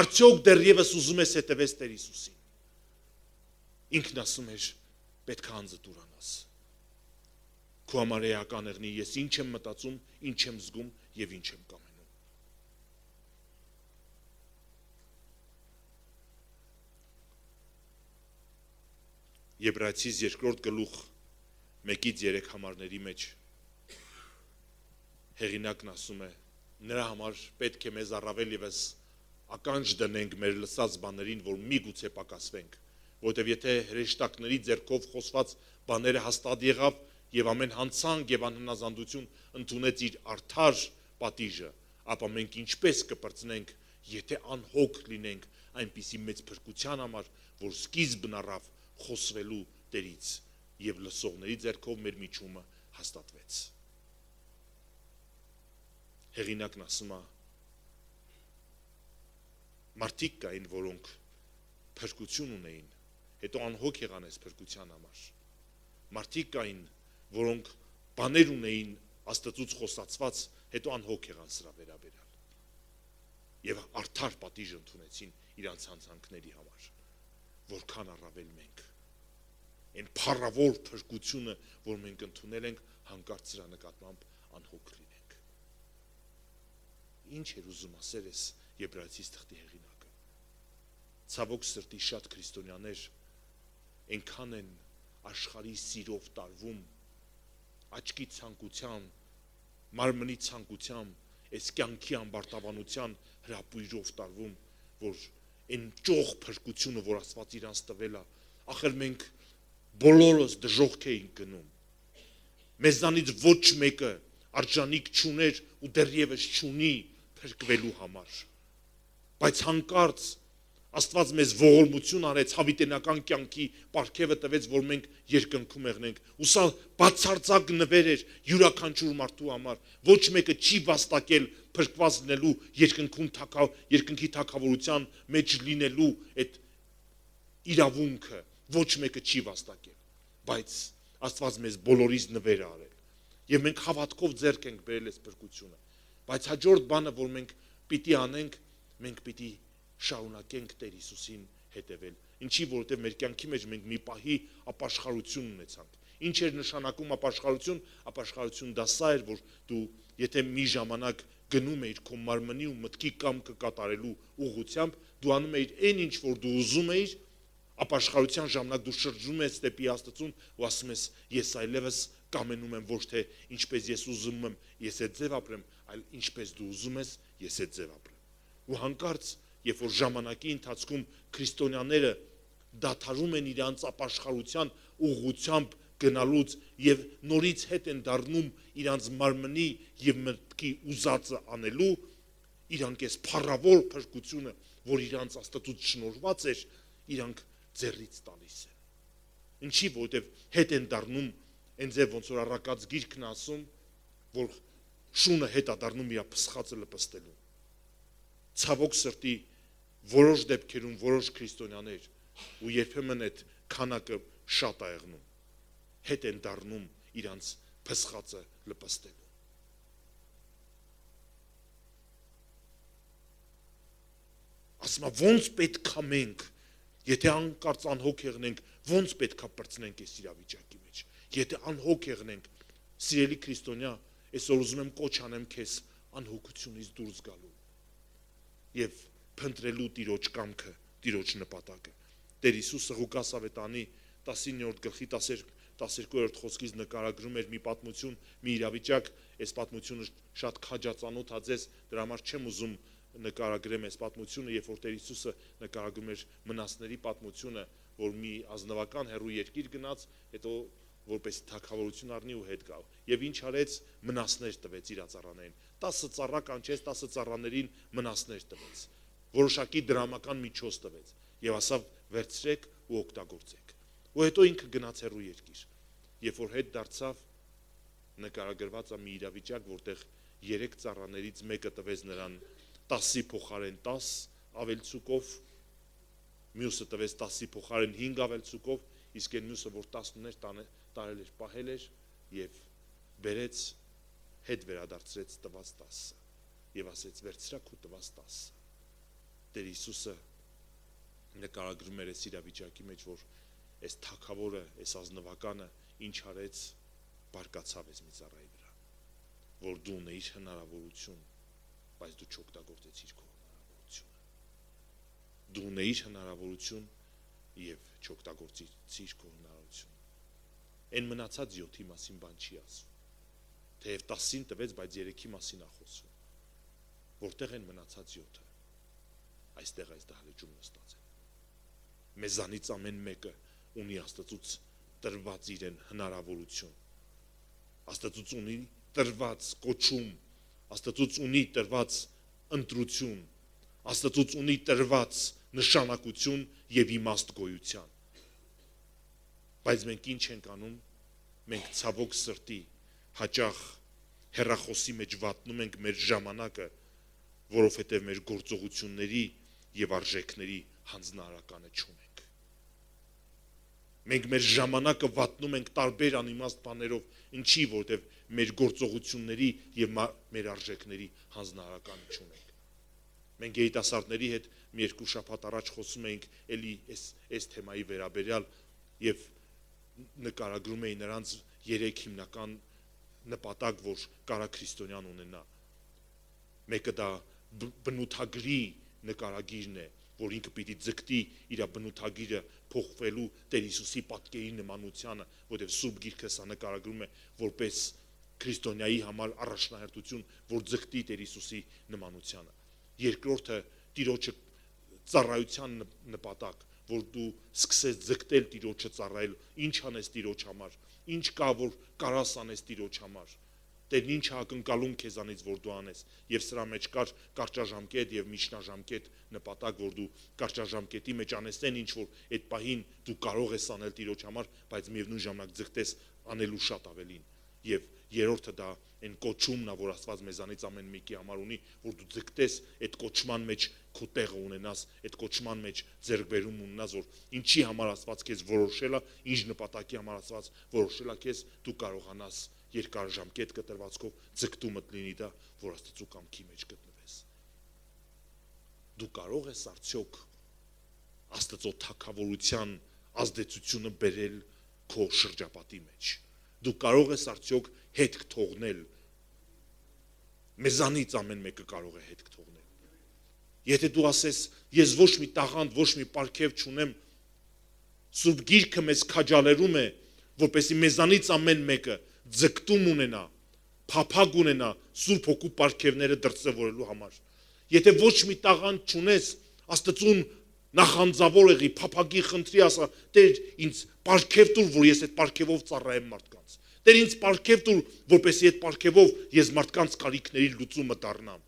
Արդյոք դեռևս ուզում ես հետևես Տեր Հիսուսին։ Ինքն ասում էր, պետք է անձդ ուրանաս։ Քո համար էական եղնի, ես ինչ եմ մտածում, ինչ եմ զգում եւ ինչ եմ կամենում։ Եբրայեցիս 2 գլուխ 1-3 համարների մեջ հեղինակն ասում է, նրա համար պետք է մեզ առավել եւս ականջ դնենք մեր լսած բաներին, որ միգուցե պակասվենք, որովհետև եթե հրեշտակների ձեռքով խոսված բաները հաստատ եղավ եւ ամեն հանցանք եւ անհնազանդություն ընդունեց իր արդար պատիժը, ապա մենք ինչպես կպրծնենք, եթե անհոգ լինենք այնպիսի մեծ փրկության համար, որ սկիզբն առավ խոսվելու Տերից եւ լսողների ձեռքով մեր միջումը հաստատվեց։ Հեղինակն ասում է, մարդիկ կային, որոնք փրկություն ունեին, հետո անհոգ եղան այս փրկության համար։ Մարդիկ կային, որոնք բաներ ունեին Աստծուց խոսացված, հետո անհոգ եղան սրա վերաբերյալ։ Եվ արդար պատիժ ընդունեցին իրանց հանցանքների համար, որքան առավել մենք։ Այն փառավոր փրկությունը, որ մենք ընդունել ենք, հանկարծ սրա նկատմամբ անհոգ լինենք։ Ինչ էր ուզում ասել ես Եբրայեցիս թղթի հեղինակը։ Ցավոք սրտի շատ քրիստոնյաներ այնքան են աշխարհի սիրով տարվում, աչքի ցանկության, մարմնի ցանկության, այս կյանքի ամբարտավանության հրապույրով տարվում, որ այն ճոխ փրկությունը, որ Աստված իրանց տվել է, ախր մենք բոլորս դժոխք էինք գնում։ Մեզանից ոչ մեկը արժանիք չուներ ու դեռևս չունի փրկվելու համար։ Բայց հանկարծ Աստված մեզ ողորմություն արեց, հավիտենական կյանքի պարգևը տվեց, որ մենք երկնքում եղնենք։ Ու սա բացարձակ նվեր էր յուրաքանչյուր մարդու համար։ Ոչ մեկը չի վաստակել փրկված լինելու երկնքի թագավորության մեջ լինելու այդ իրավունքը, ոչ մեկը չի վաստակել։ Բայց Աստված մեզ բոլորիս նվեր է արել։ Եվ մենք հավատքով ձեռք ենք բերել այս փրկությունը։ Բայց հաջորդ բանը, որ մենք պիտի անենք, մենք պիտի շարունակենք Տեր Հիսուսին հետևել։ Ինչի, որովհետև մեր կյանքի մեջ մենք մի պահի ապաշխարություն ունեցանք։ Ինչ էր նշանակում ապաշխարություն։ Ապաշխարություն դա սա էր, որ դու եթե մի ժամանակ գնում էիր քո մարմնի ու մտքի կամքը կատարելու ուղղությամբ, դու անում էիր այն ինչ որ դու ուզում էիր, ապաշխարության ժամանակ դու շրջում ես դեպի Աստծուն ու ասում ես, ես այլևս կամենում եմ ոչ թե ինչպես ես ուզում եմ, ես այդ ձև ապրեմ, այլ ինչպես դու ուզում ես, ես այդ ձև ապրեմ։ Ու հանկարծ երբ որ ժամանակի ընթացքում քրիստոնյաները դադարում են իրանց ապաշխարության ուղղությամբ գնալուց եւ նորից հետ են դառնում իրանց մարմնի եւ մտքի ուզածը անելու, իրանք այս փառավոր փրկությունը, որ իրանց Աստծուց շնորհված էր, իրանք ձեռից տալիս են։ Ինչի, որովհետեւ հետ են դառնում այն ձև ոնց որ առակած գիրքն ասում, որ շունը հետ է դառնում իր փսխածը լպստելու։ Ցավոք սրտի որոշ դեպքերում որոշ քրիստոնյաներ ու երբեմն այդ քանակը շատ է եղնում, հետ են դառնում իրանց փսխածը լպստելու։ Ասում ոնց պետք է մենք, եթե անկարծ անհոգ եղնենք, ոնց պետք է պրծնենք այս իրավիճակի մեջ։ Եթե անհոգ եղնենք, սիրելի քրիստոնյա, այսօր ուզում եմ կոչ անեմ քեզ անհոգությունից դուրս գալու եւ փնտրելու Տիրոջ կամքը, Տիրոջ նպատակը։ Տեր Հիսուսը Ղուկաս ավետարանի 19-րդ գլխի 12-րդ խոսքից նկարագրում էր մի պատմություն, մի իրավիճակ, այս պատմությունը շատ քաջածանոթ է ձեզ, դրա համար չեմ ուզում նկարագրեմ այս պատմությունը, երբ որ Տեր Հիսուսը նկարագրում էր մնասների պատմությունը, որ մի ազնվական հեռու երկիր գնաց, հետո որպես թագավորություն առնի ու հետ գալ։ Եվ ինչ արեց, մնասներ տվեց իր ծառաներին։ 10 ծառա կանչեց, 10 ծառաներին մնասներ տվեց։ Որոշակի դրամական միջոց տվեց եւ ասավ վերցրեք ու օգտագործեք։ Ու հետո ինքը գնաց հեռու երկիր։ Երբ որ հետ դարձավ, նկարագրված է մի իրավիճակ, որտեղ 3 ծառաներից մեկը տվեց նրան 10-ի փոխարեն 10 ավելցուկով, մյուսը տվեց 10-ի փոխարեն 5 ավելցուկով, իսկ այն մյուսը որ 10 ուներ տարել էր, պահել էր եւ բերեց հետ վերադարձրեց տված 10 եւ ասեց վերցրակ ու տված 10։ Տեր Հիսուսը նկարագրում էր այս իրավիճակի մեջ, որ այս թագավորը, այս ազնվականը ինչ արեց, բարկացավ այս մի ծառայի վրա, որ դու ունեիր հնարավորություն, բայց դու չօգտագործեցիր քո հնարավորությունը։ Դու ունեիր հնարավորություն եւ չօգտագործեցիր քո հնարավորությունը։ Այն մնացած 7-ի մասին բան չի ասում։ Թեև 10-ին տվեց, բայց 3-ի մասին է խոսում։ որտեղ են մնացած 7-ը։ Այստեղ այս դահլիճում նստած են։ Մեզանից ամեն մեկը ունի Աստծուց տրված իրեն հնարավորություն, Աստծուց ունի տրված կոչում, Աստծուց ունի տրված ընտրություն, Աստծուց ունի տրված նշանակություն եւ իմաստ գոյության։ Բայց մենք ինչ ենք անում? Մենք ցավոք սրտի հաճախ հեռախոսի մեջ վատնում ենք մեր ժամանակը, որովհետև մեր գործողությունների եւ արժեքների հանձնարարականը չունենք։ Մենք մեր ժամանակը վատնում ենք տարբեր անիմաստ բաներով, ինչի, որովհետև մեր գործողությունների եւ մեր արժեքների հանձնարարականը չունենք։ Մենք երիտասարդների հետ մի երկու շաբաթ առաջ խոսում էինք էլի այս թեմայի վերաբերյալ եւ նկարագրում էի նրանց 3 հիմնական նպատակ, որ կարա քրիստոնյան ունենա։ Մեկը դա բնութագրի նկարագիրն է, որ ինքը պիտի ձգտի իր բնութագիրը փոխվելու Տեր Հիսուսի պատկերի նմանությանը, որովհետև Սուրբ Գիրքը սա նկարագրում է որպես քրիստոնյայի համար առաջնահերթություն, որ ձգտի Տեր Հիսուսի նմանությանը։ Երկրորդը Տիրոջը ծառայության նպատակ, որ դու սկսես ձգտել Տիրոջը ծառայել, ինչ անես Տիրոջ համար, ինչ կա, որ կարաս անես Տիրոջ համար, Տերն ինչ ակնկալում քեզանից, որ դու անես, եւ սրա մեջ կար կարճաժամկետ եւ միջնաժամկետ նպատակ, որ դու կարճաժամկետի մեջ անես այն ինչ որ այդ պահին դու կարող ես անել Տիրոջ համար, բայց միևնույն ժամանակ ձգտես անելու շատ ավելին։ Եվ երրորդը դա այն կոչումն է, որ Աստված մեզանից ամեն մեկի համար ունի, որ դու ձգտես այդ կոչման մեջ քո տեղը ունենաս, այդ կոչման մեջ ձեռքբերում ունենաս, որ ինչի համար Աստված քեզ որոշել է, ինչ նպատակի համար Աստված որոշել է քեզ, դու կարողանաս երկարաժամկետ կտրվածքով ձգտումդ լինի դա, որ Աստծո կամքի մեջ գտնվես։ Դու կարող ես արդյոք Աստծո թագավորության ազդեցությունը բերել քո շրջապատի մեջ։ Դու կարող ես արդյոք հետք թողնել։ Մեզանից ամեն մեկը կարող է հետք թողնել։ Եթե դու ասես, ես ոչ մի տաղանդ, ոչ մի պարգև չունեմ, Սուրբ Գիրքը մեզ քաջալերում է, որպեսզի մեզանից ամեն մեկը ձգտում ունենա, փափագ ունենա Սուրբ Հոգու պարգևները դրսևորելու համար։ Եթե ոչ մի տաղանդ չունես, Աստծուն նախանձավոր եղի, փափագի խնդրի, ասա, Տեր, ինձ պարգև տուր, որ ես այդ պարգևով ծառայեմ մարդկանց։ Տեր, ինձ պարգև տուր, որպեսզի այդ պարգևով ես մարդկանց կարիքների լուծումը դառնամ։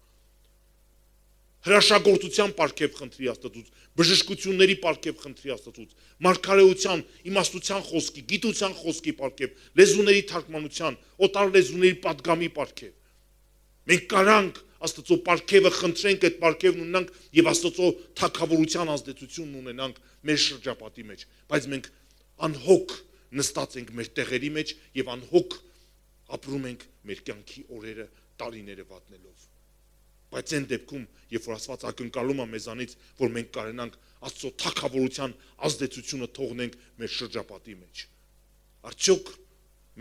Հրաշագործության պարգև խնդրի Աստծուց, բժշկությունների պարգև խնդրի Աստծուց, մարգարեության, իմաստության խոսքի, գիտության խոսքի պարգև, լեզուների թարգմանության, օտար լեզուների պատգամի պարգև։ Մենք կարանք Աստծո պարգևը խնդրենք, այդ պարգևն ունենանք եւ Աստծո թագավորության ազդեցությունն ունենանք մեր շրջապատի մեջ, բայց մենք անհոգ նստած ենք մեր տեղերի մեջ եւ անհոգ ապրում ենք մեր կյանքի օրերը, տարիները վատնելով։ Բայց այն դեպքում, երբ որ Աստված ակնկալում է մեզանից, որ մենք կարենանք Աստծո թագավորության ազդեցությունը թողնենք մեր շրջապատի մեջ, արդյոք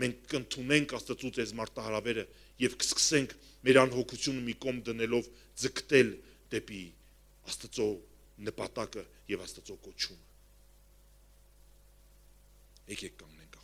մենք կընդունենք Աստծուց այս մարտահրավերը եւ կսկսենք մեր անհոգությունը մի կողմ դնելով ձգտել դեպի Աստծո նպատակը եւ Աստծո կոչումը։ Եկեք կանգնենք